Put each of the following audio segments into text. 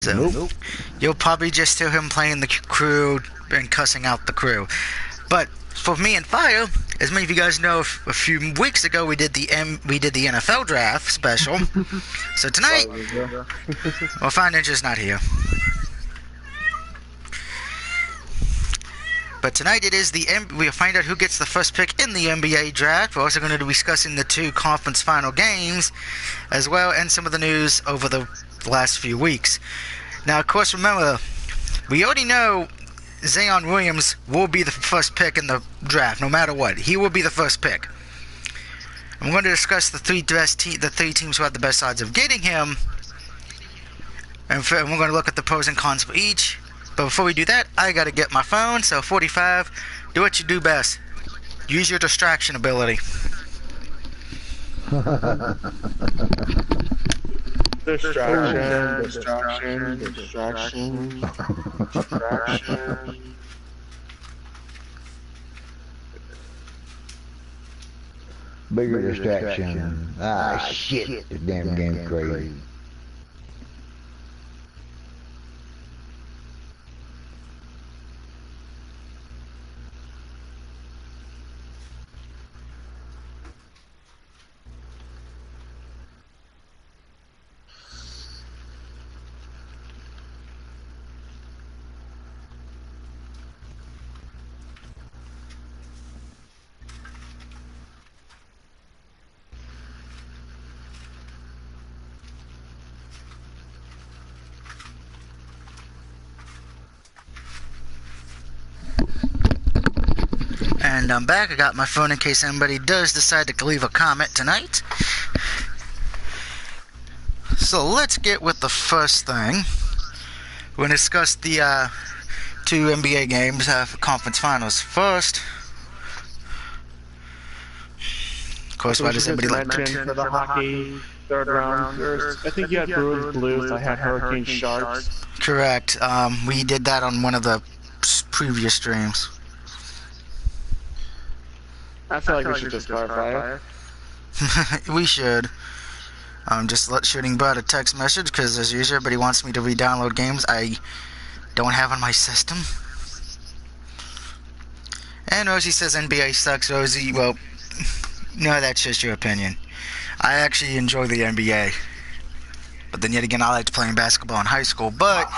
So Nope. you'll probably just hear him playing the crew and cussing out the crew. But for me and Fire, as many of you guys know, a few weeks ago we did the NFL draft special. So tonight, well, Fire Ninja's not here. But tonight it is we'll find out who gets the first pick in the NBA draft. We're also going to be discussing the two conference final games, as well, and some of the news over the last few weeks. Now, of course, remember, we already know Zion Williams will be the first pick in the draft, no matter what. He will be the first pick. I'm going to discuss the three teams who have the best odds of getting him, and we're going to look at the pros and cons for each. But before we do that, I gotta get my phone. So 45, do what you do best. Use your distraction ability. Distraction. Bigger distraction. Shit. This damn game's crazy. And I'm back. I got my phone in case anybody does decide to leave a comment tonight. So let's get with the first thing. We're going to discuss the two NBA games for conference finals. First, of course, why does everybody like for the hockey third round first? I think you had Bruins Blues. I had Hurricane Sharks. Correct. We did that on one of the previous streams. I feel like we should just clarify it. We should. Just shooting Bud a text message because, as usual, everybody wants me to re-download games I don't have on my system. And Rosie says NBA sucks. Rosie, well, no, that's just your opinion. I actually enjoy the NBA. But then yet again, I liked playing basketball in high school. But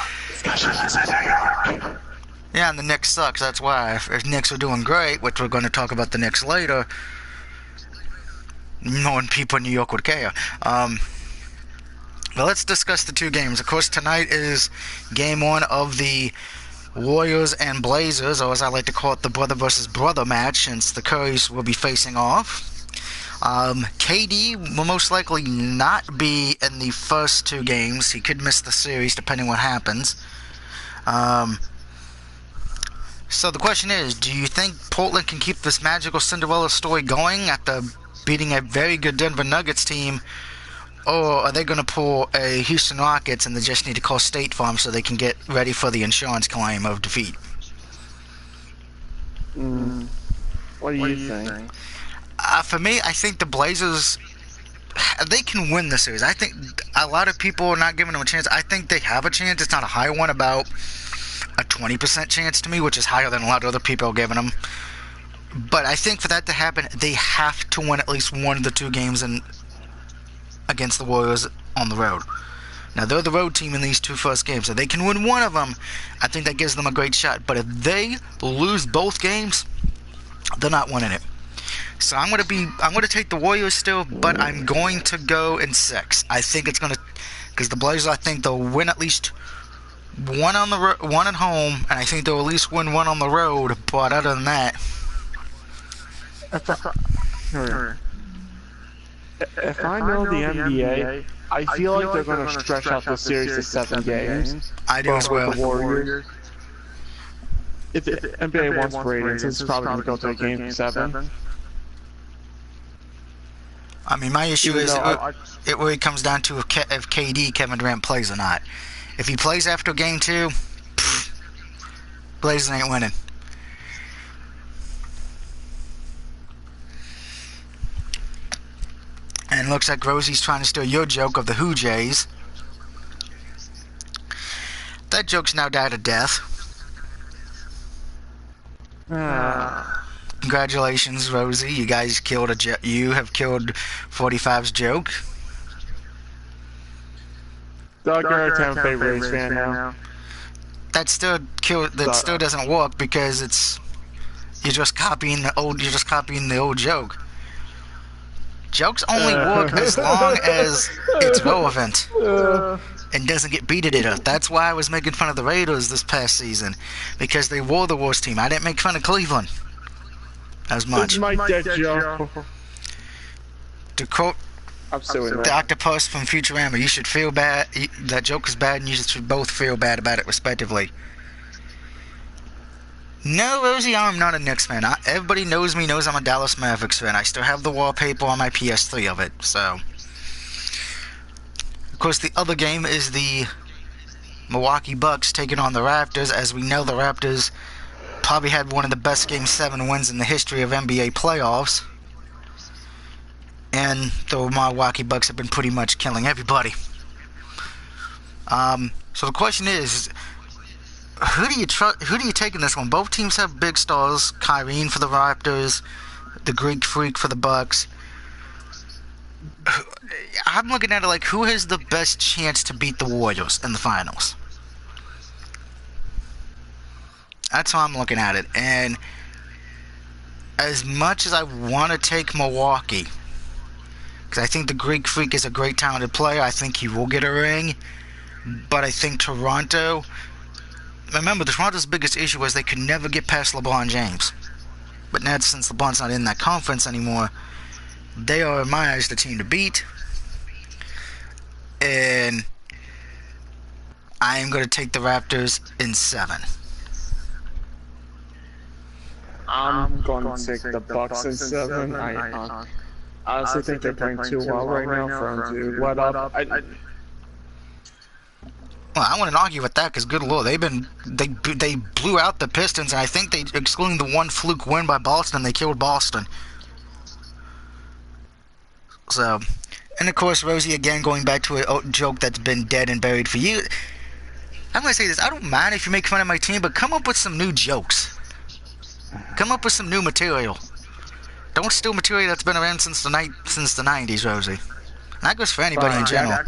yeah, and the Knicks sucks. That's why. If Knicks are doing great, which we're going to talk about the Knicks later, knowing people in New York would care. But let's discuss the two games. Of course, tonight is game one of the Warriors and Blazers, or as I like to call it, the brother versus brother match, since the Currys will be facing off. KD will most likely not be in the first two games. He could miss the series depending what happens. So the question is, do you think Portland can keep this magical Cinderella story going after beating a very good Denver Nuggets team, or are they going to pull a Houston Rockets and they just need to call State Farm so they can get ready for the insurance claim of defeat? What do you think? For me, I think the Blazers, they can win the series. I think a lot of people are not giving them a chance. I think they have a chance. It's not a high one, about a 20% chance to me, which is higher than a lot of other people are giving them. But I think for that to happen, they have to win at least one of the two games against the Warriors on the road. Now, they're the road team in these two first games, so they can win one of them. I think that gives them a great shot. But if they lose both games, they're not winning it. So I'm going to take the Warriors still, but I'm going to go in 6. I think it's going to, because the Blazers, I think they'll win at least one one at home, and I think they'll at least win one on the road. But other than that, If I know the NBA, I feel like they're going to stretch out the series to 7 games. I do as well. The Warriors. If the NBA wants ratings, it's probably going to go to a game 7. I mean, my issue is it really comes down to if KD, Kevin Durant, plays or not. If he plays after game 2, Blazers ain't winning. And it looks like Rosie's trying to steal your joke of the Who Jays. That joke's now died a death. Congratulations, Rosie. You guys killed you have killed 45's joke. Doug, you're a 10 favorite race fan now. That still still doesn't work because you're just copying the old joke. Jokes only work as long as it's relevant and doesn't get beat at it. That's why I was making fun of the Raiders this past season, because they were the worst team. I didn't make fun of Cleveland as much. My dead joke. To quote the octopus from Futurama, you should feel bad. That joke is bad, and you should both feel bad about it, respectively. No, Rosie, I'm not a Knicks fan. Everybody knows I'm a Dallas Mavericks fan. I still have the wallpaper on my PS3 of it, so. Of course, the other game is the Milwaukee Bucks taking on the Raptors. As we know, the Raptors probably had one of the best Game 7 wins in the history of NBA playoffs. And the Milwaukee Bucks have been pretty much killing everybody. So the question is, who do you take in this one? Both teams have big stars. Kyrie for the Raptors, the Greek Freak for the Bucks. I'm looking at it like, who has the best chance to beat the Warriors in the finals? That's how I'm looking at it. And as much as I want to take Milwaukee, because I think the Greek Freak is a great talented player, I think he will get a ring. But I think Toronto... Remember, Toronto's biggest issue was they could never get past LeBron James. But now, since LeBron's not in that conference anymore, they are, in my eyes, the team to beat. And I am going to take the Raptors in 7. I'm going to take the Bucks in 7. I honestly think they're playing too well right now for them to let up. Well, I wouldn't argue with that, because good lord, they blew out the Pistons, and I think they, excluding the one fluke win by Boston, they killed Boston. So, and of course, Rosie, again, going back to a joke that's been dead and buried for you. I'm going to say this, I don't mind if you make fun of my team, but come up with some new jokes. Come up with some new material. Don't steal material that's been around since the 90s, Rosie. And that goes for anybody in general.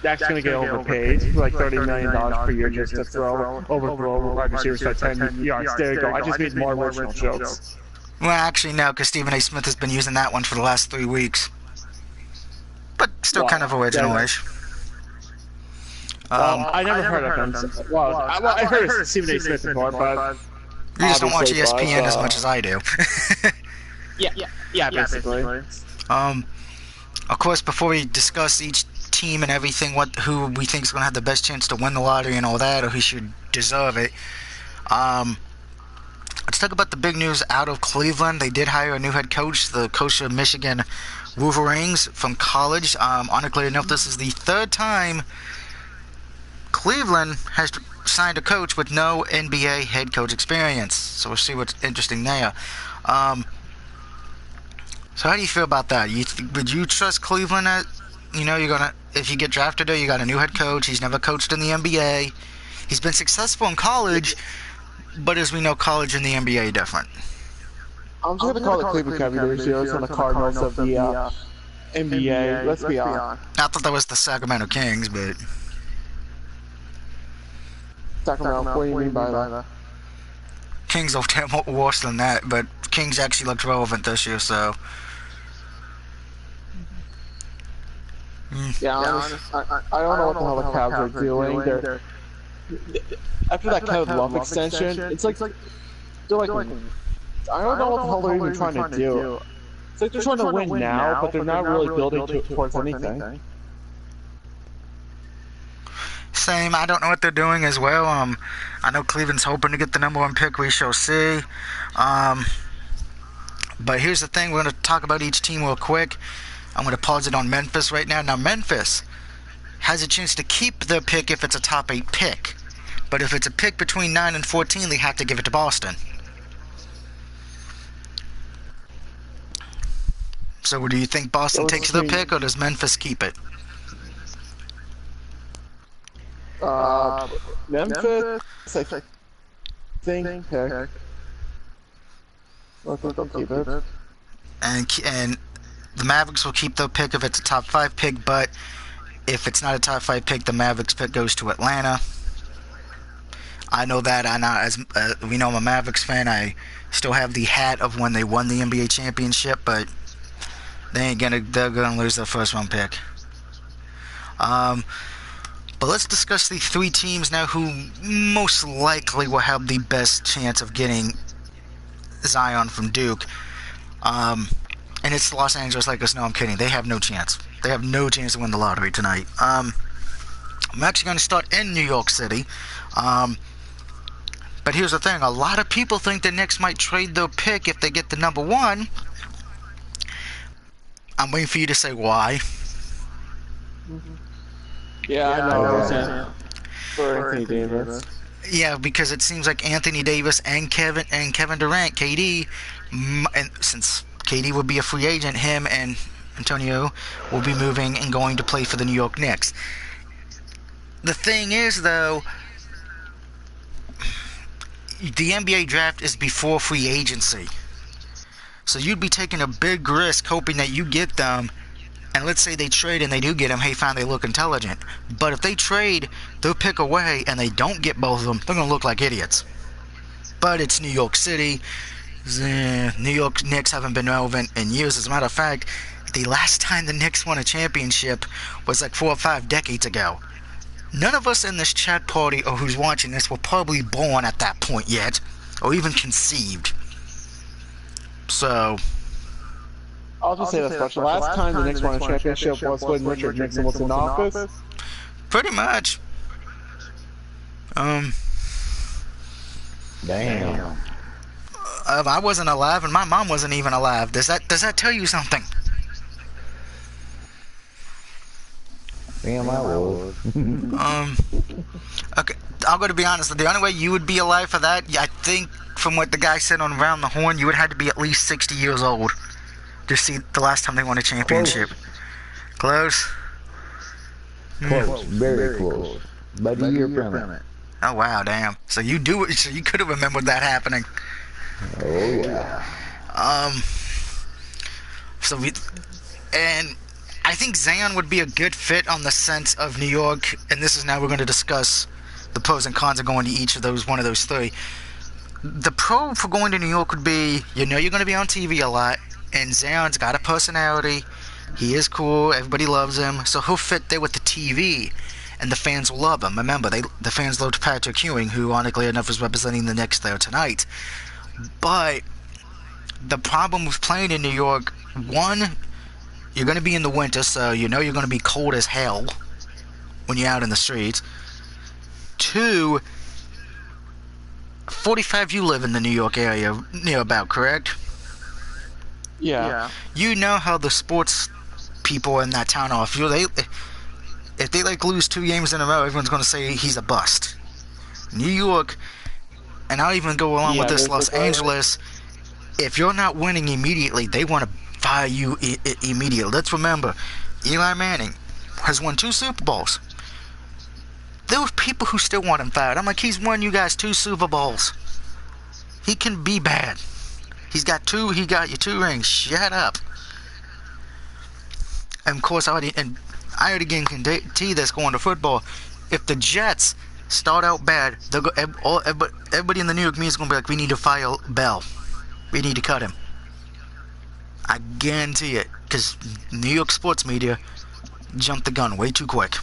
Dak's going to get overpaid, like $30 million per year just to throw wide receivers for 10 yards. There you go. I just need more original jokes. Well, actually, no, because Stephen A. Smith has been using that one for the last 3 weeks. But still kind of original-ish. I never heard of him. I heard of Stephen A. Smith before, but... You just don't watch ESPN as much as I do. Yeah, basically. Of course, before we discuss each team and everything, who we think is going to have the best chance to win the lottery and all that, or who should deserve it, let's talk about the big news out of Cleveland. They did hire a new head coach, the coach of Michigan Wolverines from college. Ironically enough, this is the 3rd time Cleveland has signed a coach with no NBA head coach experience. So we'll see what's interesting there. So how do you feel about that? Would you trust Cleveland? If you get drafted there, you got a new head coach. He's never coached in the NBA. He's been successful in college, but as we know, college and the NBA are different. I'm just going to call it Cleveland Cavaliers on the Cardinals of the NBA. Let's be honest. I thought that was the Sacramento Kings, but... Sacramento, what do you mean by that? Kings looked worse than that, but Kings actually looked relevant this year, so... Yeah, I don't know what the hell the Cavs are doing. After that Kevin Love extension, it's like they're like, I don't know what the hell they're even trying to do. It's like they're trying to win now, but they're not really building towards anything. Same, I don't know what they're doing as well. I know Cleveland's hoping to get the #1 pick. We shall see. But here's the thing. We're going to talk about each team real quick. I'm going to pause it on Memphis right now. Now, Memphis has a chance to keep their pick if it's a top 8 pick. But if it's a pick between 9 and 14, they have to give it to Boston. So do you think Boston takes their pick, or does Memphis keep it? Memphis, I think pick. I think they'll keep it. And the Mavericks will keep the pick if it's a top 5 pick, but if it's not a top 5 pick, the Mavericks pick goes to Atlanta. I know that. As we know, I'm a Mavericks fan. I still have the hat of when they won the NBA championship, but they're gonna lose their first round pick. But let's discuss the 3 teams now who most likely will have the best chance of getting Zion from Duke. And it's Los Angeles Lakers. No, I'm kidding. They have no chance. They have no chance to win the lottery tonight. I'm actually going to start in New York City. But here's the thing. A lot of people think the Knicks might trade their pick if they get the number 1. I'm waiting for you to say why. Yeah, I know. For Anthony Davis. Yeah, because it seems like Anthony Davis and Kevin Durant, KD, and since KD would be a free agent, him and Antonio will be moving and going to play for the New York Knicks. The thing is, though, the NBA draft is before free agency. So you'd be taking a big risk hoping that you get them. And let's say they trade and they do get them, hey, fine, they look intelligent. But if they trade their pick away and they don't get both of them, they're going to look like idiots. But it's New York City. New York Knicks haven't been relevant in years. As a matter of fact, the last time the Knicks won a championship was like 4 or 5 decades ago. None of us in this chat party or who's watching this were probably born at that point yet, or even conceived. So I'll just say this much. The last time the Knicks won a championship was when Richard Nixon was in office. Pretty much. Damn. I wasn't alive, and my mom wasn't even alive. Does that tell you something? Damn, I was. Okay, I'm going to be honest. The only way you would be alive for that, I think, from what the guy said on Around the Horn, you would have to be at least 60 years old to see the last time they won a championship. Close? Close. Very close. But a year from it. Oh, wow, damn. So you could have remembered that happening. Oh, yeah. And I think Zion would be a good fit on the sense of New York, and this is now we're going to discuss the pros and cons of going to each of those, one of those 3. The pro for going to New York would be, you're going to be on TV a lot, and Zion's got a personality. He is cool. Everybody loves him. So he'll fit there with the TV, and the fans will love him. Remember, the fans loved Patrick Ewing, who, ironically enough, is representing the Knicks there tonight. But the problem with playing in New York, 1, you're going to be in the winter, so you're going to be cold as hell when you're out in the streets. 2, 45, you live in the New York area near about, correct? Yeah. You know how the sports people in that town are. If they lose 2 games in a row, everyone's going to say he's a bust. New York, and I'll even go along with this, Los Angeles, if you're not winning immediately, they want to fire you immediately. Let's remember, Eli Manning has won 2 Super Bowls. There were people who still want him fired. I'm like, he's won you guys 2 Super Bowls. He can be bad. He got you 2 rings. Shut up. And of course, I already guarantee this going to football. If the Jets start out bad, everybody in the New York media is going to be like, we need to fire Bell. We need to cut him. I guarantee it, because New York sports media jumped the gun way too quick.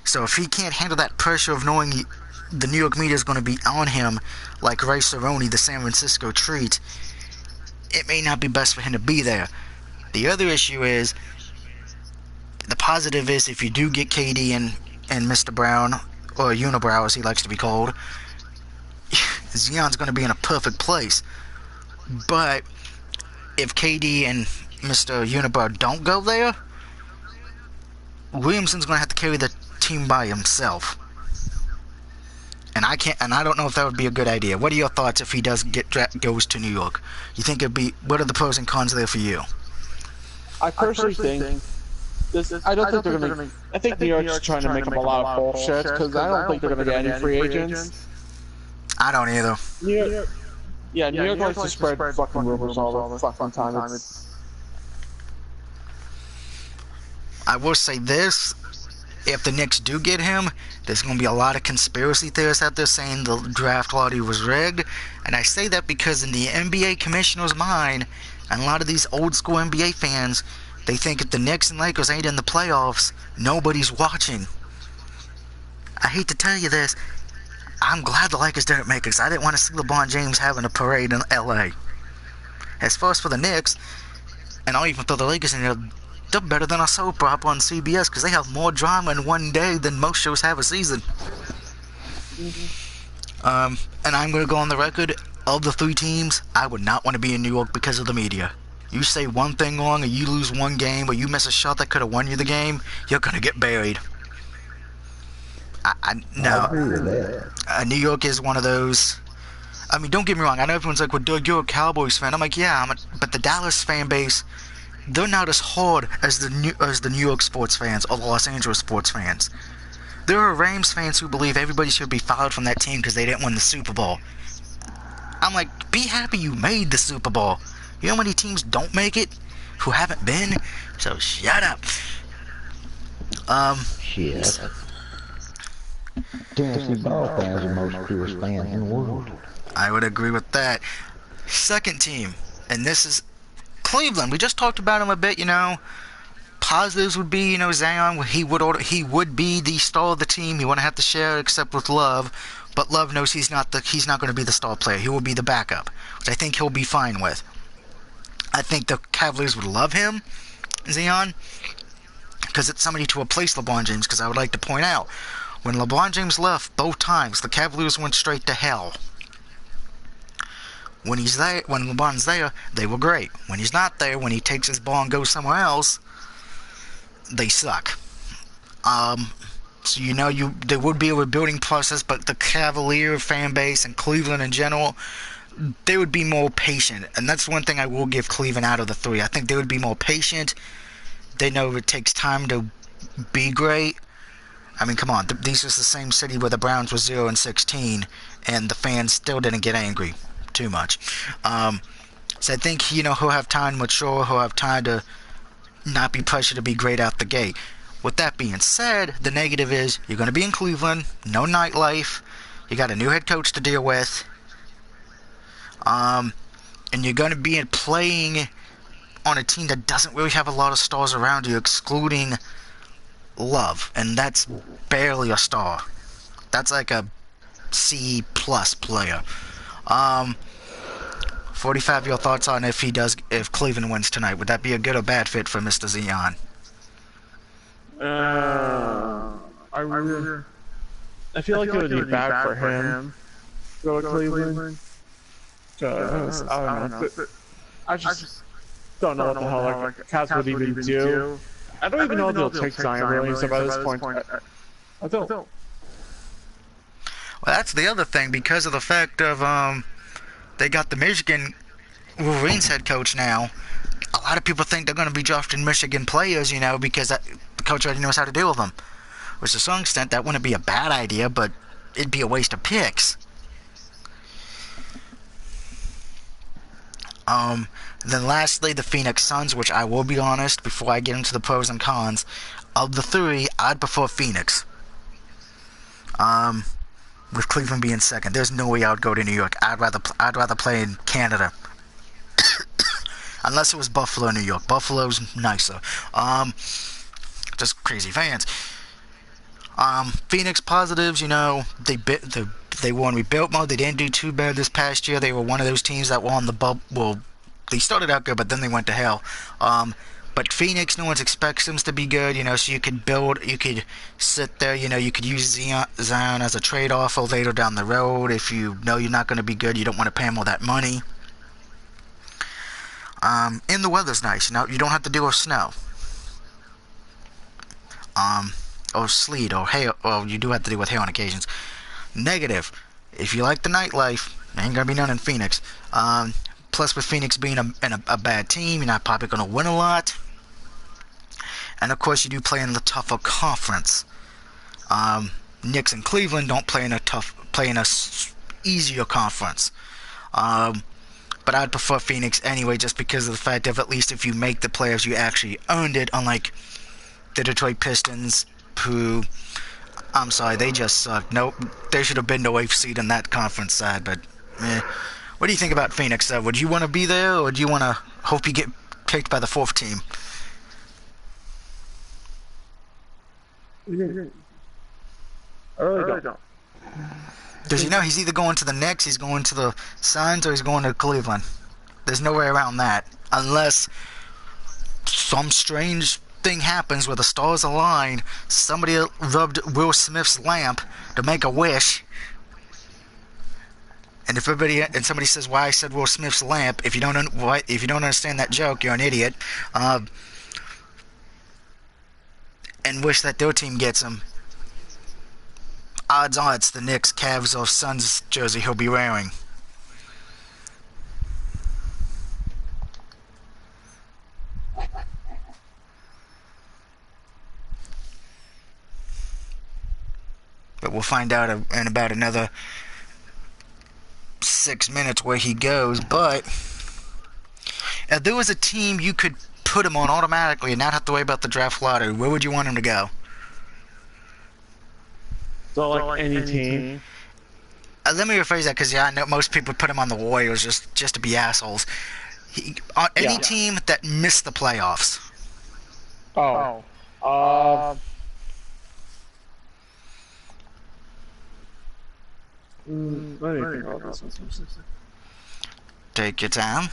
So if he can't handle that pressure of knowing the New York media is going to be on him like Ray Cerrone, the San Francisco treat, it may not be best for him to be there. The other issue is, the positive is, if you do get KD and Mr. Brown, or Unibrow as he likes to be called, Zion's going to be in a perfect place. But if KD and Mr. Unibrow don't go there, Williamson's going to have to carry the team by himself. And I don't know if that would be a good idea. What are your thoughts if he does goes to New York? You think what are the pros and cons there for you? I personally think I don't think they're gonna. I think New York's trying to make up a lot of bullshit because I don't think they're gonna get any free agents. I don't either. New York likes to spread fucking rumors all the fucking time. I will say this. If the Knicks do get him, there's going to be a lot of conspiracy theorists out there saying the draft lottery was rigged. And I say that because in the NBA commissioner's mind, and a lot of these old school NBA fans, they think if the Knicks and Lakers ain't in the playoffs, nobody's watching. I hate to tell you this. I'm glad the Lakers didn't make it because I didn't want to see LeBron James having a parade in LA. As far as for the Knicks, and I'll even throw the Lakers in there, they're better than a soap opera on CBS because they have more drama in one day than most shows have a season. And I'm going to go on the record, of the three teams, I would not want to be in New York because of the media. You say one thing wrong or you lose one game or you miss a shot that could have won you the game, you're going to get buried. No. New York is one of those. I mean, don't get me wrong. I know everyone's like, well, Doug, you're a Cowboys fan. I'm like, yeah, but the Dallas fan base, they're not as hard as the New York sports fans or the Los Angeles sports fans. There are Rams fans who believe everybody should be fired from that team because they didn't win the Super Bowl. I'm like, be happy you made the Super Bowl. You know how many teams don't make it who haven't been? So shut up. Shit. Tennessee ball fans are the most purest fans in the world. I would agree with that. Second team, and this is Cleveland. We just talked about him a bit, Positives would be, Zion. He would be the star of the team. He wouldn't have to share except with Love, but Love knows he's not going to be the star player. He will be the backup, which I think he'll be fine with. I think the Cavaliers would love him, Zion, because it's somebody to replace LeBron James. Because I would like to point out, when LeBron James left both times, the Cavaliers went straight to hell. When LeBron's there, they were great. When he's not there, when he takes his ball and goes somewhere else, they suck. So there would be a rebuilding process, but the Cavalier fan base and Cleveland in general, they would be more patient. And that's one thing I will give Cleveland out of the three. I think they would be more patient. They know it takes time to be great. I mean, come on. These is the same city where the Browns were 0-16, and the fans still didn't get angry too much. So I think, he'll have time to mature. He'll have time to not be pressured to be great out the gate. With that being said, the negative is you're going to be in Cleveland, no nightlife, you got a new head coach to deal with, and you're going to be playing on a team that doesn't really have a lot of stars around you, excluding Love, and that's barely a star. That's like a C+ player. 45, your thoughts on if Cleveland wins tonight? Would that be a good or bad fit for Mr. Zion? I feel like it would be bad for him to go to Cleveland. I don't know. I just don't know what the hell Cavs would even do. I don't even know if they'll take Zion Williamson by this point. I don't. Well, that's the other thing, because of the fact of they got the Michigan Wolverines head coach now. A lot of people think they're going to be drafting Michigan players, because the coach already knows how to deal with them. Which, to some extent, that wouldn't be a bad idea, but it'd be a waste of picks. Then lastly, the Phoenix Suns, which I will be honest, before I get into the pros and cons, of the three, I'd prefer Phoenix. With Cleveland being second, there's no way I would go to New York. I'd rather play in Canada. Unless it was Buffalo, New York. Buffalo's nicer. Just crazy fans. Phoenix positives, they were in rebuild mode. They didn't do too bad this past year. They were one of those teams that were on the bubble. Well, they started out good, but then they went to hell. But Phoenix, no one expects them to be good, so you could sit there, you could use Zion as a trade-off later down the road. If you know you're not going to be good, you don't want to pay him all that money. And the weather's nice, you don't have to deal with snow. Or sleet, or hail. Well, you do have to deal with hail on occasions. Negative, if you like the nightlife, ain't gonna be none in Phoenix. Plus, with Phoenix being a bad team, you're not probably gonna win a lot. And of course, you do play in the tougher conference. Knicks and Cleveland don't play in a easier conference. But I'd prefer Phoenix anyway, just because of the fact of at least if you make the playoffs, you actually earned it, unlike the Detroit Pistons, who, I'm sorry, they just suck. Nope, they should have been the 8th seed in that conference side, but What do you think about Phoenix, though? Would you want to be there, or do you want to hope you get picked by the 4th team? I really don't. Because he's either going to the Knicks, he's going to the Suns, or he's going to Cleveland. There's no way around that. Unless some strange thing happens where the stars align, somebody rubbed Will Smith's lamp to make a wish. And if somebody says why I said Will Smith's lamp, if you don't understand that joke, you're an idiot. And wish that their team gets him. Odds are it's the Knicks, Cavs, or Suns jersey he'll be wearing. But we'll find out in about another 6 minutes where he goes. But if there was a team you could put him on automatically and not have to worry about the draft lottery, where would you want him to go? So, like any team. Let me rephrase that, because I know most people put him on the Warriors just to be assholes. On any team that missed the playoffs. Let me think about this one. Take your time.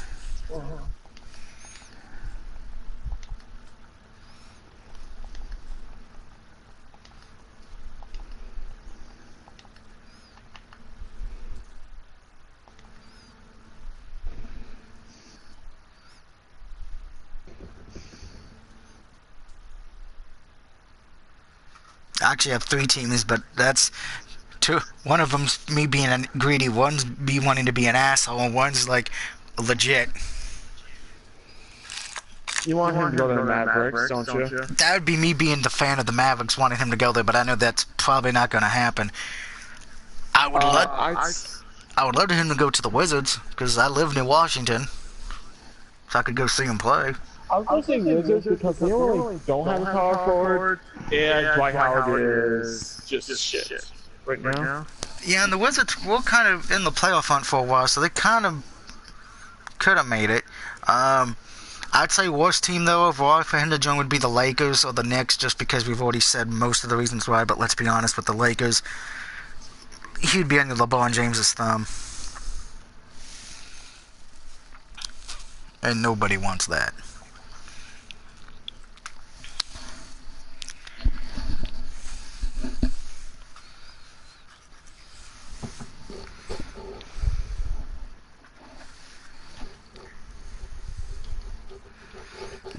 I actually have 3 teams, but that's two. One of them's me being greedy, one's me wanting to be an asshole, and one's like legit. You want him to go to the Mavericks, don't you? That would be me being the fan of the Mavericks, wanting him to go there, but I know that's probably not going to happen. I would love him to go to the Wizards, because I live near Washington, so I could go see him play. I was going to say Wizards because they really don't have a power forward, and Dwight Howard is just shit right now. Yeah, and the Wizards were kind of in the playoff hunt for a while, so they kind of could have made it. I'd say worst team, though, overall for him to join would be the Lakers or the Knicks, just because we've already said most of the reasons why, but let's be honest with the Lakers. He'd be under LeBron James's thumb. And nobody wants that.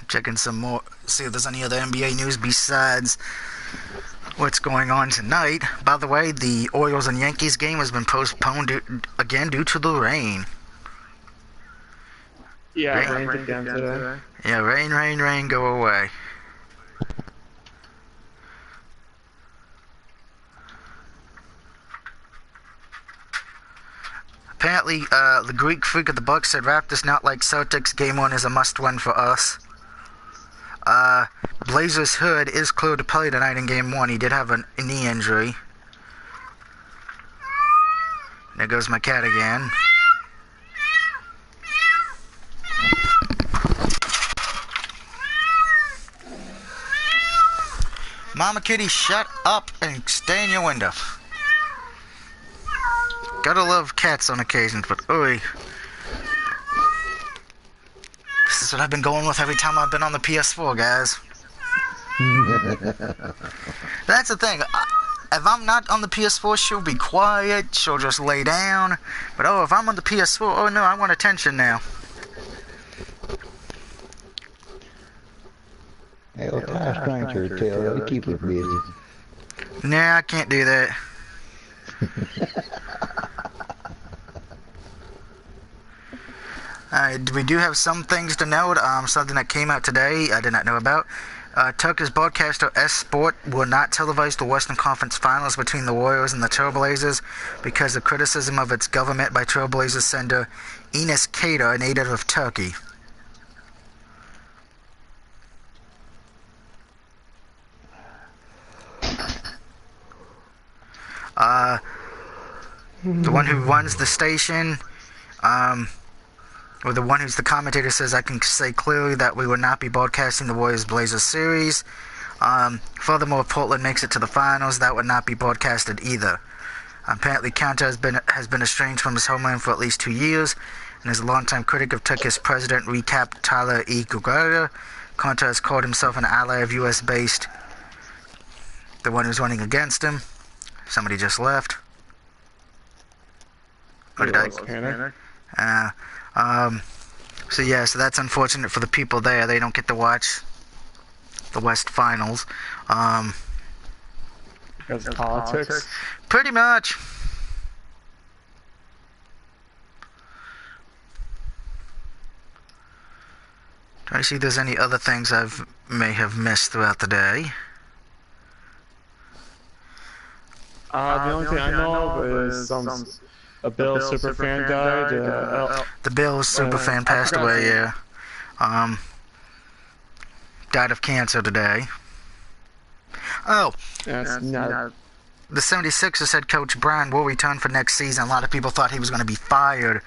Checking some more, see if there's any other NBA news besides what's going on tonight. By the way, the Orioles and Yankees game has been postponed again due to the rain. Yeah, rain again today. Yeah, rain, go away. Apparently, the Greek freak of the Bucks said Raptors not like Celtics. Game 1 is a must-win for us. Blazers Hood is cleared to play tonight in Game 1. He did have a knee injury. There goes my cat again. Mama Kitty, shut up and stay in your window. Gotta love cats on occasion, but ooey. This is what I've been going with every time I've been on the PS4, guys. That's the thing. If I'm not on the PS4, she'll be quiet. She'll just lay down. But if I'm on the PS4, oh no, I want attention now. Hey, well, tie a string to her tail. That'll keep her busy. Nah, I can't do that. We do have some things to note. Something that came out today I did not know about. Tucker's broadcaster S Sport will not televise the Western Conference Finals between the Warriors and the Trailblazers because of criticism of its government by Trailblazers sender Enes Kader, a native of Turkey. The one who runs the station, or the one who's the commentator, says, I can say clearly that we will not be broadcasting the Warriors-Blazers series. Furthermore, if Portland makes it to the finals, that would not be broadcasted either. Apparently, Kanter has been estranged from his homeland for at least 2 years, and is a longtime critic of Tucker's president, recap Tyler E. Guerrero. Kanter has called himself an ally of U.S.-based, the one who's running against him. Somebody just left. Or did I? So yeah, so that's unfortunate for the people there. They don't get to watch the West Finals. Because of politics? Pretty much. Trying to see if there's any other things may have missed throughout the day. The only thing I know of is a Bills superfan died. The Bills superfan passed away, yeah. Died of cancer today. Oh, The 76ers head coach Brian will return for next season. A lot of people thought he was going to be fired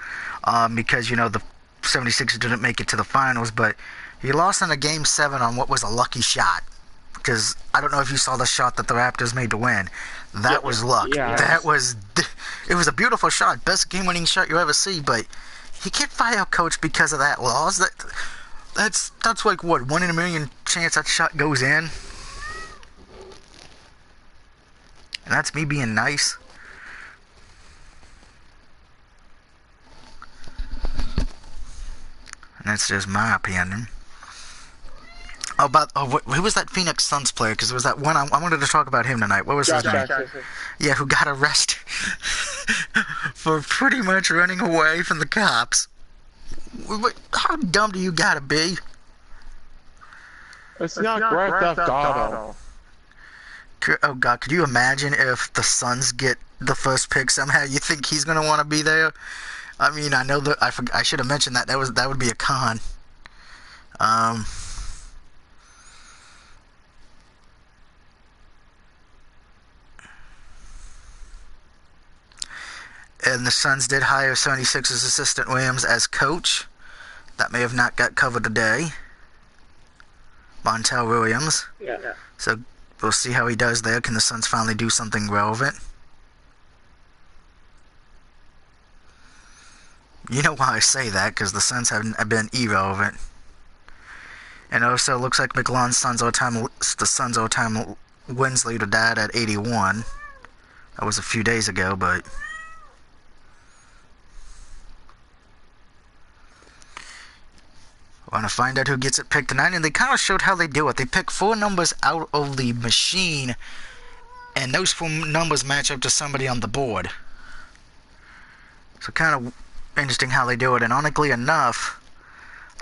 because, you know, the 76ers didn't make it to the finals, but he lost in a Game 7 on what was a lucky shot. Because I don't know if you saw the shot that the Raptors made to win. That was luck. Yeah. It was a beautiful shot. Best game-winning shot you ever see, but he can't fire a coach because of that loss. That's like, what, 1 in a million chance that shot goes in? And that's me being nice. And that's just my opinion. Who was that Phoenix Suns player? Because there was that one, I wanted to talk about him tonight. What was his name? Yeah, who got arrested for pretty much running away from the cops. How dumb do you gotta be? It's not Grand Theft Auto. Oh God, could you imagine if the Suns get the first pick somehow? You think he's gonna want to be there? I mean, I know that I should have mentioned that. That would be a con. And the Suns did hire 76ers assistant Williams as coach. That may have not got covered today. Montel Williams. Yeah. So we'll see how he does there. Can the Suns finally do something relevant? You know why I say that, because the Suns have been irrelevant. And also, looks like McLaughlin's the Suns' all-time wins leader died at 81. That was a few days ago, but... want to find out who gets it picked tonight, and they kind of showed how they do it. They pick 4 numbers out of the machine, and those 4 numbers match up to somebody on the board. So kind of interesting how they do it. And ironically enough,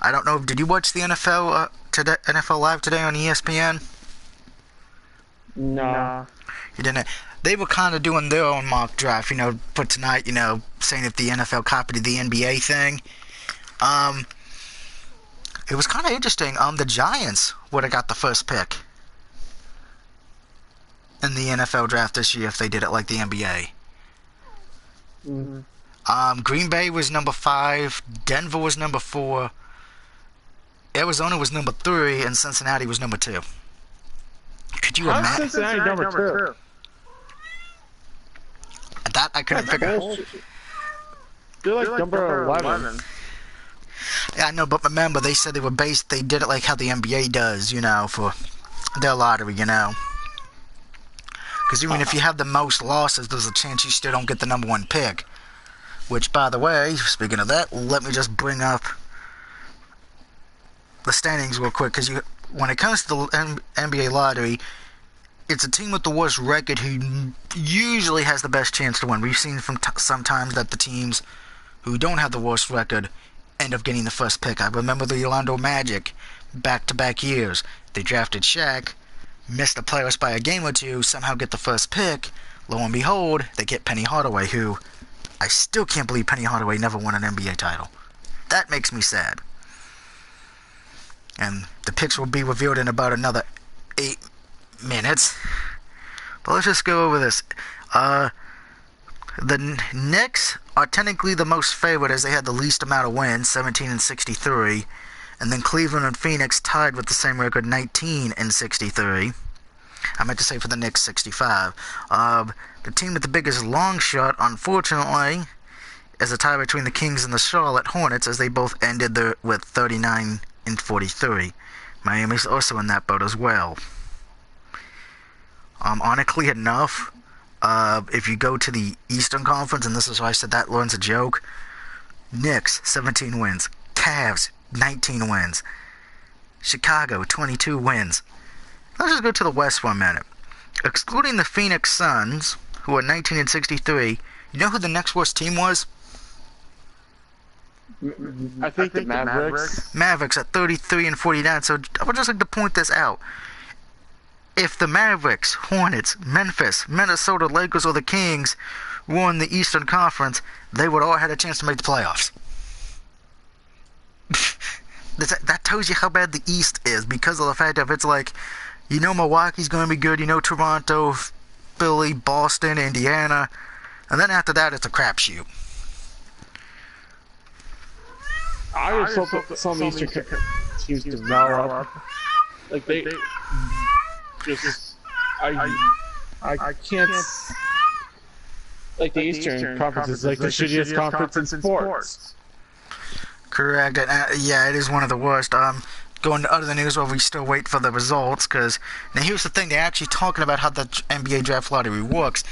I don't know, did you watch the NFL today, NFL Live today on ESPN? No. You didn't? They were kind of doing their own mock draft, you know, for tonight, you know, saying if the NFL copied the NBA thing. It was kind of interesting. The Giants would have got the first pick in the NFL draft this year if they did it like the NBA. Mm-hmm. Green Bay was number 5. Denver was number 4. Arizona was number 3, and Cincinnati was number 2. Could you imagine? Cincinnati number 2? That I couldn't figure out. They're like number 11. Yeah, I know, but remember, they said they did it like how the NBA does, you know, for their lottery, you know. Because even if you have the most losses, there's a chance you still don't get the number 1 pick. Which, by the way, speaking of that, let me just bring up the standings real quick. Because when it comes to the NBA lottery, it's a team with the worst record who usually has the best chance to win. We've seen from sometimes that the teams who don't have the worst record end up getting the first pick. I remember the Orlando Magic back-to-back years. They drafted Shaq, missed the playoffs by a game or two, somehow get the first pick. Lo and behold, they get Penny Hardaway, who I still can't believe Penny Hardaway never won an NBA title. That makes me sad. And the picks will be revealed in about another 8 minutes. But let's just go over this. The Knicks are technically the most favored as they had the least amount of wins, 17-63. And then Cleveland and Phoenix tied with the same record, 19-63. I meant to say for the Knicks, 65. The team with the biggest long shot, unfortunately, is a tie between the Kings and the Charlotte Hornets, as they both ended with 39-43. Miami's also in that boat as well. Honestly enough, if you go to the Eastern Conference, and this is why I said that Lauren's a joke, Knicks, 17 wins. Cavs, 19 wins. Chicago, 22 wins. Let's just go to the West for a minute. Excluding the Phoenix Suns, who are 19-63, you know who the next worst team was? I think the Mavericks. Mavericks at 33-49. So I would just like to point this out. If the Mavericks, Hornets, Memphis, Minnesota, Lakers, or the Kings won the Eastern Conference, they would all have had a chance to make the playoffs. That tells you how bad the East is, because of the fact that it's like, you know Milwaukee's going to be good, you know Toronto, Philly, Boston, Indiana, and then after that it's a crapshoot. I just hope that some Eastern teams develop. Like they just, I can't. Like the Eastern Conference is like the shittiest conference in sports. Correct. And, yeah, it is one of the worst. Going to other news while we still wait for the results, because now here's the thing: they're actually talking about how the NBA draft lottery works.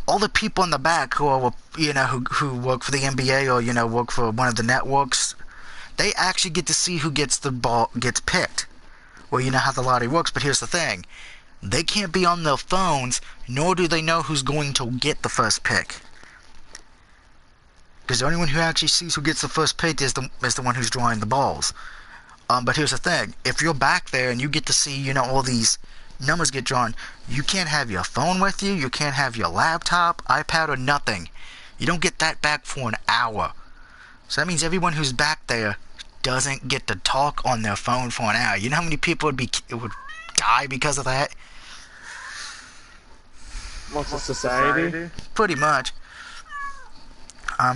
All the people in the back who are, who work for the NBA or work for one of the networks, they actually get to see who gets picked. Well, you know how the lottery works, but here's the thing: they can't be on their phones, nor do they know who's going to get the first pick. Because the only one who actually sees who gets the first pick is the one who's drawing the balls. But here's the thing: if you're back there and you get to see, all these numbers get drawn, you can't have your phone with you, you can't have your laptop, iPad, or nothing. You don't get that back for an hour. So that means everyone who's back there doesn't get to talk on their phone for an hour. You know how many people would die because of that? Most of society? Pretty much.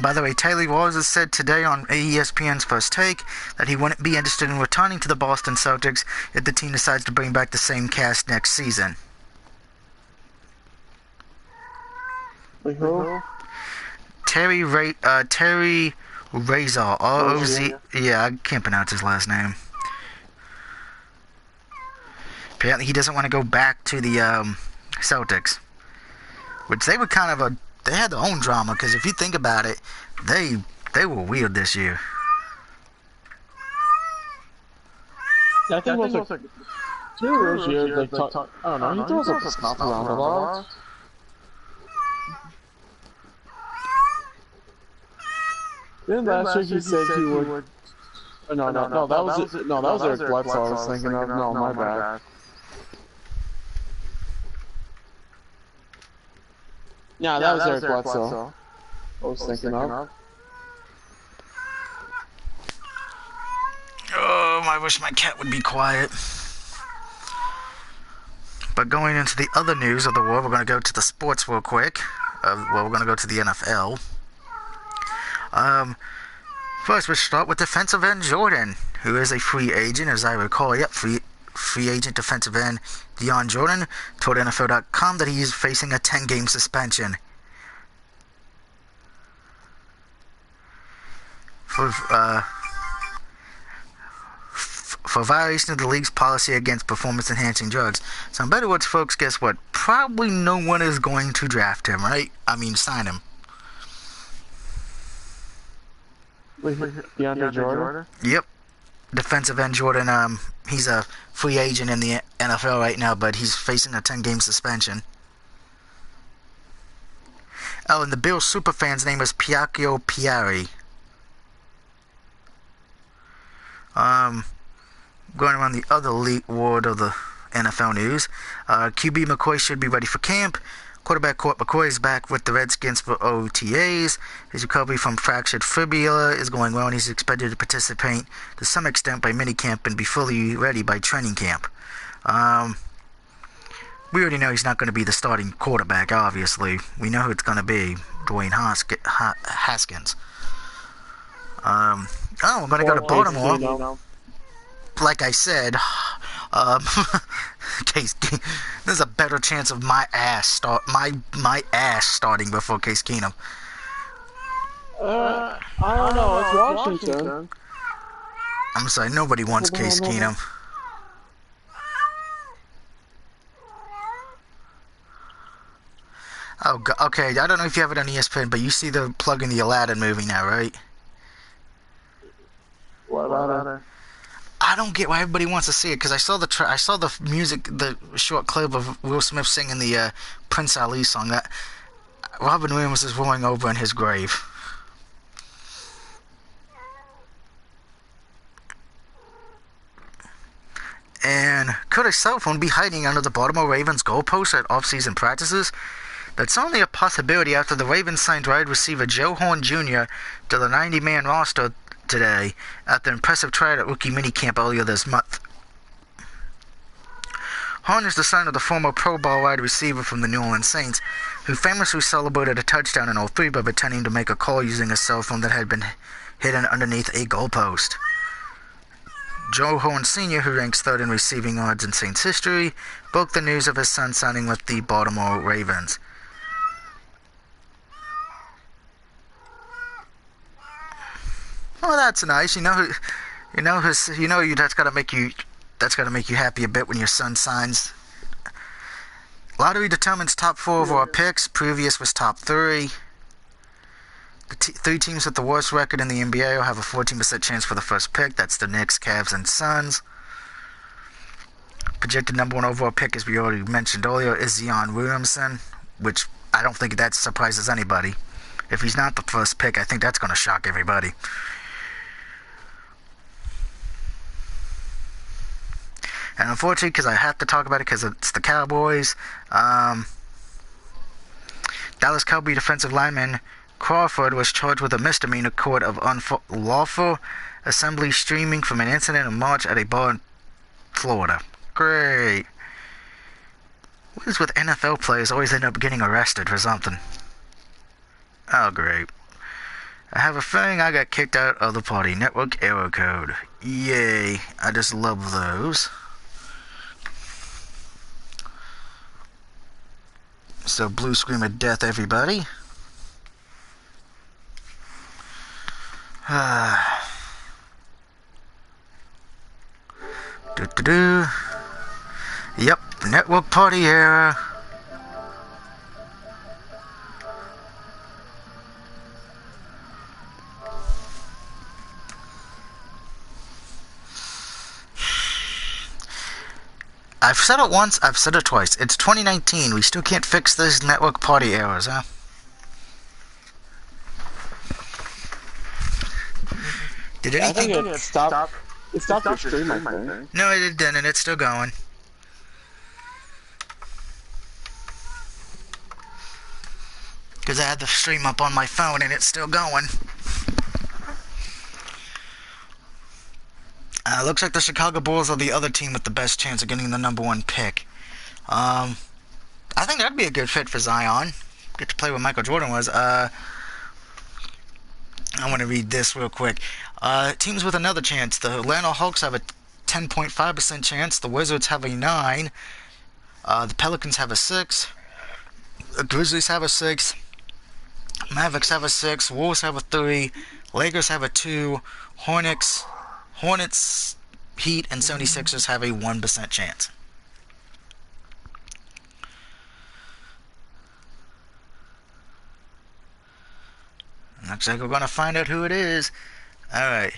By the way, Taylor Rogers said today on ESPN's First Take that he wouldn't be interested in returning to the Boston Celtics if the team decides to bring back the same cast next season. Wait, who? Terry Razor, R-O-Z. Yeah, I can't pronounce his last name. Apparently he doesn't want to go back to the Celtics. Which they were kind of they had their own drama, because if you think about it, they were weird this year. Yeah, I think it was like 2 of those years, I don't know, he throws up his mouth around a lot. Then last year he said he would... No, that was Eric Bledsoe I was thinking of. No, my bad. Yeah, that was Eric Bledsoe I was thinking of. Oh, I wish my cat would be quiet. But going into the other news of the world, we're going to go to the sports real quick. We're going to go to the NFL. First, we'll start with defensive end Jordan, who is a free agent, as I recall. Yep, free agent defensive end Dion Jordan told NFL.com that he is facing a 10-game suspension for violation of the league's policy against performance-enhancing drugs. So in better words, folks, guess what? Probably no one is going to draft him, right? I mean, sign him. DeAndre Jordan? Yep. Defensive end Jordan, he's a free agent in the NFL right now, but he's facing a 10-game suspension. Oh, and the Bills superfan's name is Going around the other elite ward of the NFL news, QB McCoy should be ready for camp. Quarterback Colt McCoy is back with the Redskins for OTAs. His recovery from fractured fibula is going well, and he's expected to participate to some extent by minicamp and be fully ready by training camp. We already know he's not going to be the starting quarterback, obviously. We know who it's going to be, Dwayne Haskins. We're going to go to Baltimore. Like I said, Case, there's a better chance of my ass starting before Case Keenum. I don't know. It's Washington. I'm sorry, nobody wants Case Keenum. Oh, okay. I don't know if you have it on ESPN, but you see the plug in the Aladdin movie now, right? What about it? I don't get why everybody wants to see it, because I saw the music, the short clip of Will Smith singing the Prince Ali song. That Robin Williams is rolling over in his grave. And could a cell phone be hiding under the Baltimore Ravens goalpost at off-season practices? That's only a possibility after the Ravens signed wide receiver Joe Horn Jr. to the 90-man roster today after an impressive tryout at rookie minicamp earlier this month. Horn is the son of the former Pro Bowl wide receiver from the New Orleans Saints, who famously celebrated a touchdown in 2003 by pretending to make a call using a cell phone that had been hidden underneath a goalpost. Joe Horn Sr., who ranks third in receiving yards in Saints history, broke the news of his son signing with the Baltimore Ravens. Oh, that's nice. That's gotta make you happy a bit when your son signs. Lottery determines top 4 overall picks. Previous was top 3. The 3 teams with the worst record in the NBA will have a 14% chance for the first pick. That's the Knicks, Cavs, and Suns. Projected number 1 overall pick, as we already mentioned earlier, is Zion Williamson, which I don't think that surprises anybody. If he's not the first pick, I think that's going to shock everybody. And unfortunately, because I have to talk about it because it's the Cowboys, Dallas Cowboy defensive lineman Crawford was charged with a misdemeanor count of unlawful assembly streaming from an incident in March at a bar in Florida. Great. What is with NFL players always end up getting arrested for something? Oh, great. I have a feeling I got kicked out of the Party Network error code. Yay. I just love those. So, blue scream of death, everybody. Yep, network party error. I've said it once, I've said it twice. It's 2019. We still can't fix these network party errors, huh? Did anything? I think it stopped. It stopped your stream, I think. No, it didn't. It's still going. Because I had the stream up on my phone and it's still going. Looks like the Chicago Bulls are the other team with the best chance of getting the number 1 pick. I think that'd be a good fit for Zion. Get to play where Michael Jordan was. I want to read this real quick. Teams with another chance. The Atlanta Hawks have a 10.5% chance. The Wizards have a 9. The Pelicans have a 6. The Grizzlies have a 6. Mavericks have a 6. Wolves have a 3. Lakers have a 2. Hornets, Heat, and 76ers have a 1% chance. Looks like we're going to find out who it is. Alright.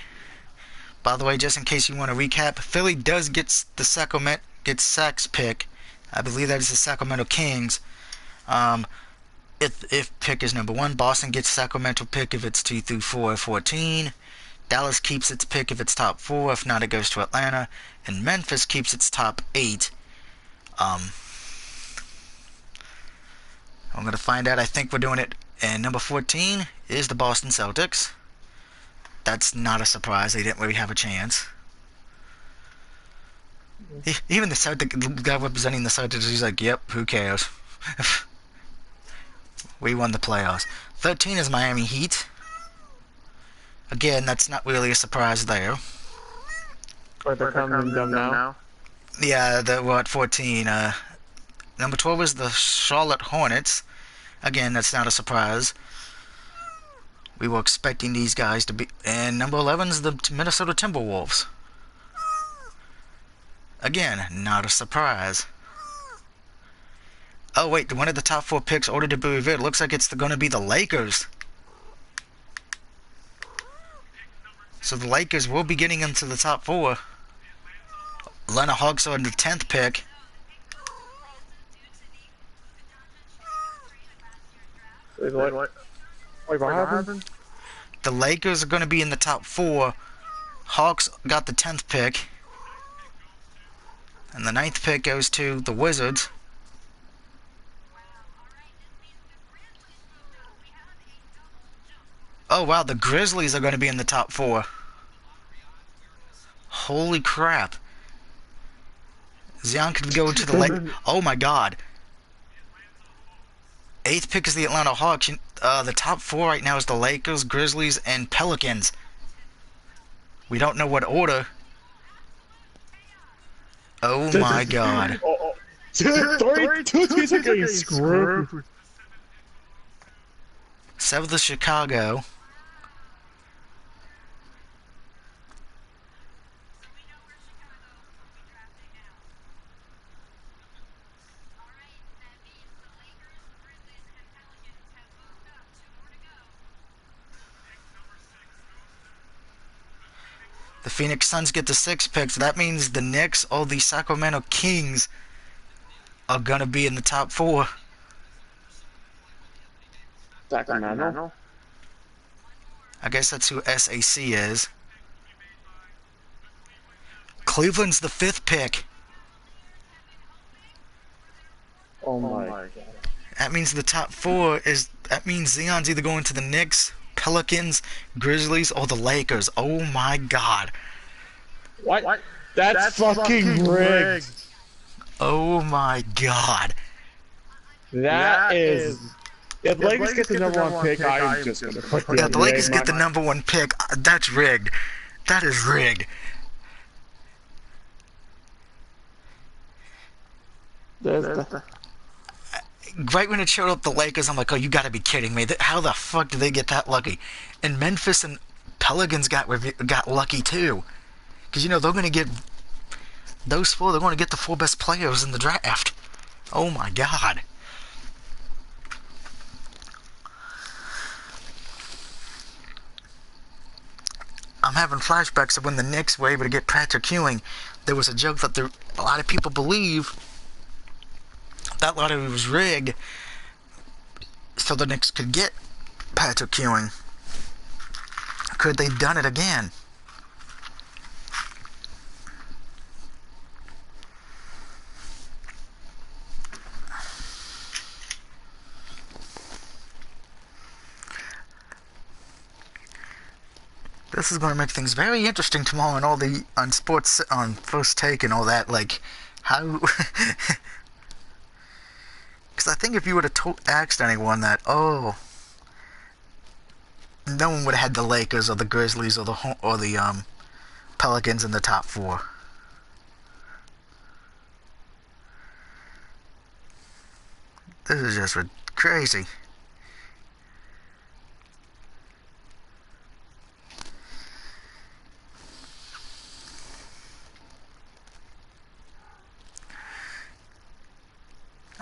By the way, just in case you want to recap, Philly does get the Sac's pick. I believe that is the Sacramento Kings. If pick is number 1, Boston gets Sacramento pick if it's 2 through 4 or 14. Dallas keeps its pick if it's top 4. If not, it goes to Atlanta. And Memphis keeps its top 8. I'm going to find out. I think we're doing it. And number 14 is the Boston Celtics. That's not a surprise. They didn't really have a chance. Even the guy representing the Celtics, he's like, yep, who cares? We won the playoffs. 13 is Miami Heat. Again, that's not really a surprise there. But they're coming them now. Yeah, we're at 14. Number 12 is the Charlotte Hornets. Again, that's not a surprise. We were expecting these guys to be... And number 11 is the Minnesota Timberwolves. Again, not a surprise. Oh, wait, one of the top 4 picks ordered to be revealed. Looks like it's going to be the Lakers. So the Lakers will be getting into the top 4. Atlanta Hawks are in the 10th pick. Wait, what happened? The Lakers are going to be in the top 4. Hawks got the 10th pick. And the 9th pick goes to the Wizards. Oh, wow, the Grizzlies are going to be in the top 4. Holy crap. Zion could go to the late... Oh, my God. 8th pick is the Atlanta Hawks. The top 4 right now is the Lakers, Grizzlies, and Pelicans. We don't know what order. Oh, my God. Two teams are getting screwed. 7th is Chicago. The Phoenix Suns get the 6th pick, so that means the Knicks or the Sacramento Kings are going to be in the top 4. Sacramento? I guess that's who SAC is. Cleveland's the 5th pick. Oh my God. That means the top 4 is... That means Zion's either going to the Knicks, Pelicans, Grizzlies, or the Lakers. Oh my God. What? That's fucking rigged. Oh my God. That is... If Lakers get the number 1 pick, I am just going to put Yeah, the Lakers get the number 1 pick. That's rigged. That is rigged. Right when it showed up the Lakers, I'm like, oh, you gotta be kidding me. How the fuck did they get that lucky? And Memphis and Pelicans got lucky too. Because, they're going to get... Those 4, they're going to get the 4 best players in the draft. Oh my God. I'm having flashbacks of when the Knicks were able to get Patrick Ewing. There was a joke that a lot of people believe that lottery was rigged so the Knicks could get Patrick Ewing. Could they have done it again? This is going to make things very interesting tomorrow and all the on sports on First Take and all that. Like, how... Because I think if you would have asked anyone that, oh, no one would have had the Lakers or the Grizzlies or the Pelicans in the top 4. This is just crazy.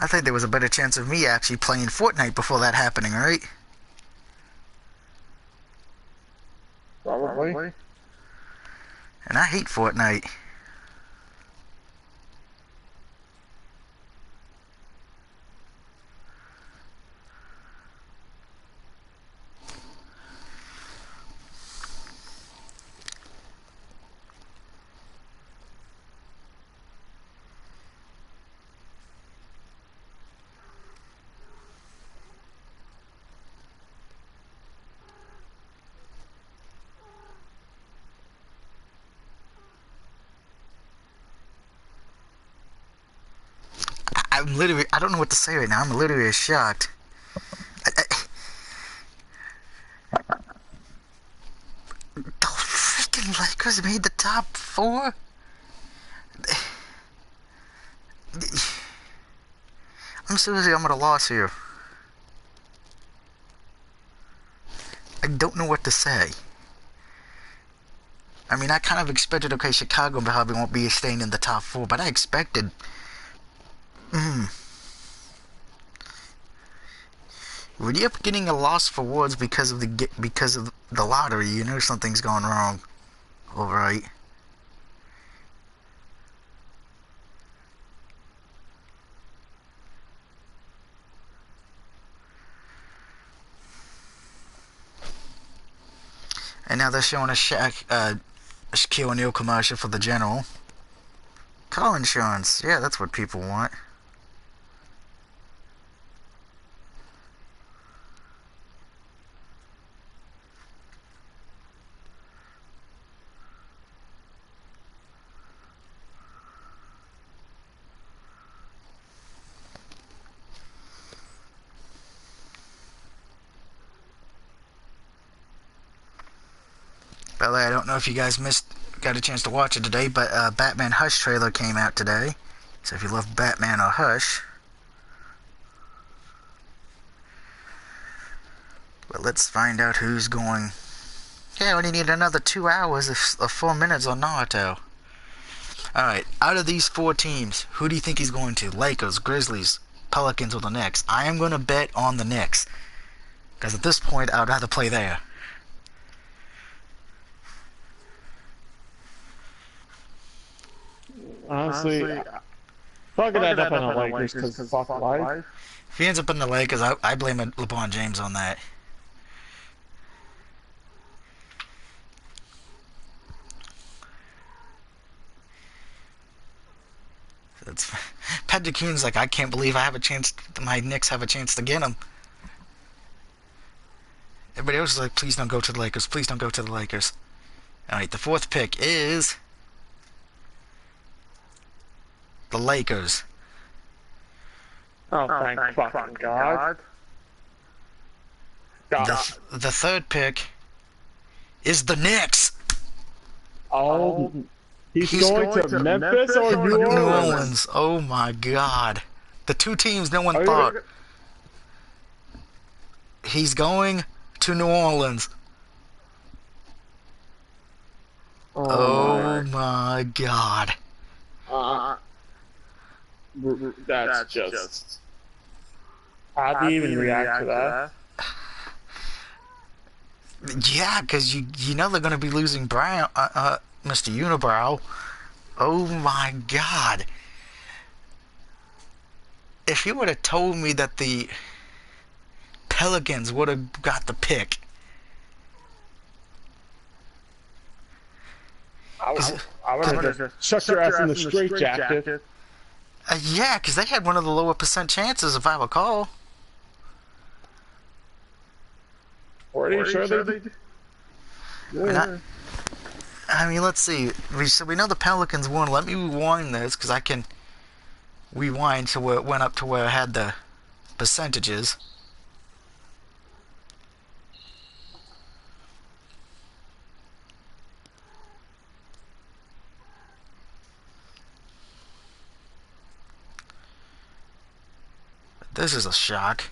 I think there was a better chance of me actually playing Fortnite before that happening, right? Probably. And I hate Fortnite. I'm literally, I don't know what to say right now. I'm literally shocked. The freaking Lakers made the top 4? I'm seriously, I'm at a loss here. I don't know what to say. I mean, I kind of expected, okay, Chicago probably won't be staying in the top 4, but I expected... When you're getting a loss for awards because of the lottery, you know something's gone wrong. Alright. And now they're showing a Shaquille O'Neal commercial for the General. Car insurance. Yeah, that's what people want. By the way, I don't know if you guys got a chance to watch it today, but Batman Hush trailer came out today. So if you love Batman or Hush. But let's find out who's going. Yeah, I only need another 2 hours of 4 minutes on Naruto. Alright, out of these 4 teams, who do you think he's going to? Lakers, Grizzlies, Pelicans, or the Knicks? I am going to bet on the Knicks. Because at this point, I would rather play there. Honestly, probably gonna end up on the Lakers because fuck life. If he ends up in the Lakers, I blame LeBron James on that. That's Patrick Kuhn's like, I can't believe I have a chance. My Knicks have a chance to get him. Everybody else is like, please don't go to the Lakers. Please don't go to the Lakers. All right, the 4th pick is the Lakers. Oh, thank fucking God. The 3rd pick is the Knicks. Oh, he's going to Memphis or New Orleans? Oh my God. The 2 teams no one thought. He's going to New Orleans. Oh my God. That's just... How do you even react to that? Yeah, because you know they're going to be losing Brown, Mr. Unibrow. Oh my God. If you would have told me that the Pelicans would have got the pick. I would have just shut your ass in the straight jacket. Yeah, because they had one of the lower % chances, if I recall. Are you sure they did? Yeah. I mean, let's see. We know the Pelicans won. Let me rewind this, because I can rewind to where it went up to where I had the percentages. This is a shock.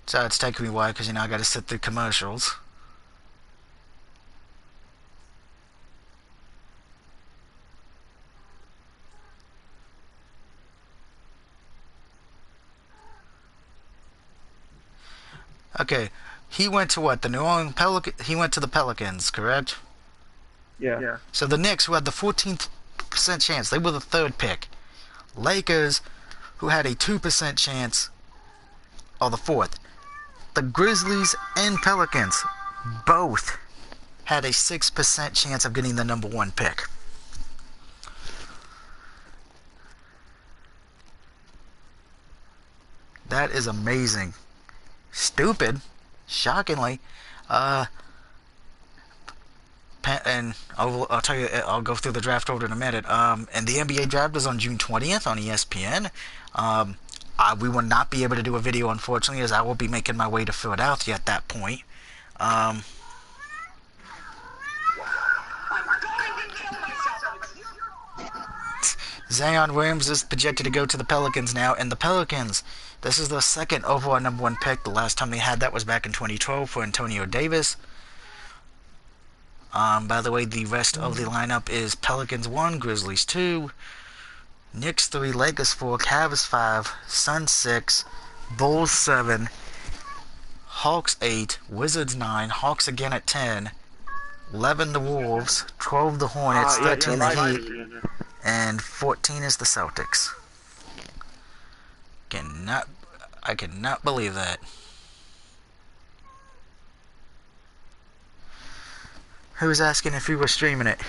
So it's taking me a while because, you know, I got to sit through commercials. Okay, he went to what? The New Orleans Pelicans? He went to the Pelicans, correct? Yeah. So the Knicks, who had the 14% chance, they were the 3rd pick. Lakers, who had a 2% chance, are the 4th. The Grizzlies and Pelicans both had a 6% chance of getting the number 1 pick. That is amazing. Stupid, shockingly, and I'll tell you, I'll go through the draft order in a minute. And the NBA draft is on June 20th on ESPN. We will not be able to do a video, unfortunately, as I will be making my way to Philadelphia at that point. Zion Williams is projected to go to the Pelicans now, and the Pelicans, this is the second overall number one pick. The last time they had that was back in 2012 for Antonio Davis. By the way, the rest of the lineup is Pelicans 1, Grizzlies 2, Knicks 3, Lakers 4, Cavs 5, Suns 6, Bulls 7, Hawks 8, Wizards 9, Hawks again at 10, 11 the Wolves, 12 the Hornets, 13 the Heat, and 14 is the Celtics. I cannot believe that. Who was asking if we were streaming it?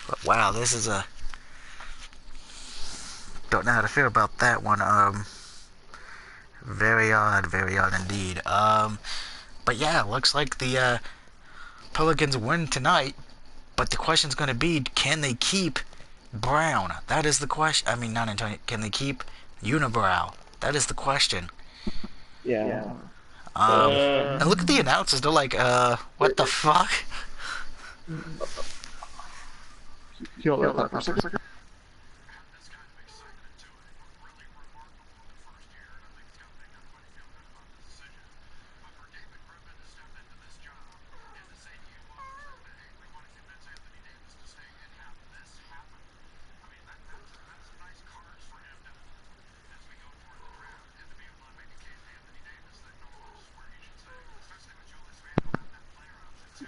But wow, this is a... Don't know how to feel about that one. Very odd indeed. But yeah, looks like the Pelicans win tonight. But the question's going to be, can they keep Brown? That is the question. I mean, not Antonio. Can they keep Unibrow? That is the question. Yeah. And look at the announcers. They're like, what the fuck?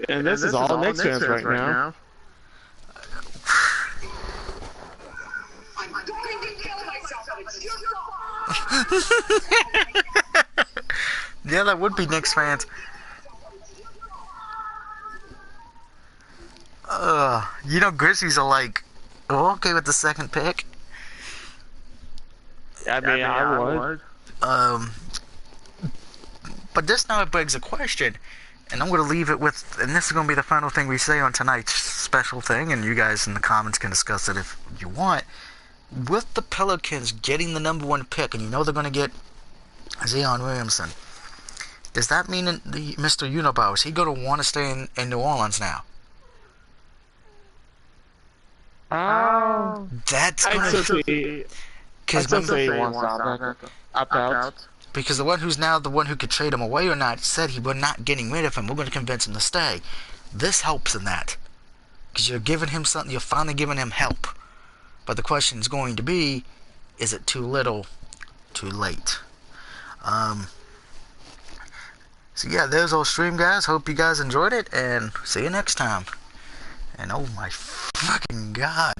And this is all Knicks fans right now. I'm going to kill myself, but it's your fault. Yeah, that would be Knicks fans. You know, Grizzlies are like, oh, okay with the second pick. I mean, I would. But this now begs a question, and I'm going to leave it with, and this is going to be the final thing we say on tonight's special thing, and you guys in the comments can discuss it if you want. With the Pelicans getting the number one pick, and you know they're going to get Zion Williamson, does that mean Mr. Unibrow, is he going to want to stay in New Orleans now? That's going to be... Because he wants to opt out. Because the one who's now the one who could trade him away or not said we're not getting rid of him. We're going to convince him to stay. This helps in that. Because you're giving him something, you're finally giving him help. But the question is going to be, is it too little, too late? So yeah, there's our stream, guys. Hope you guys enjoyed it, and see you next time. And oh my fucking god.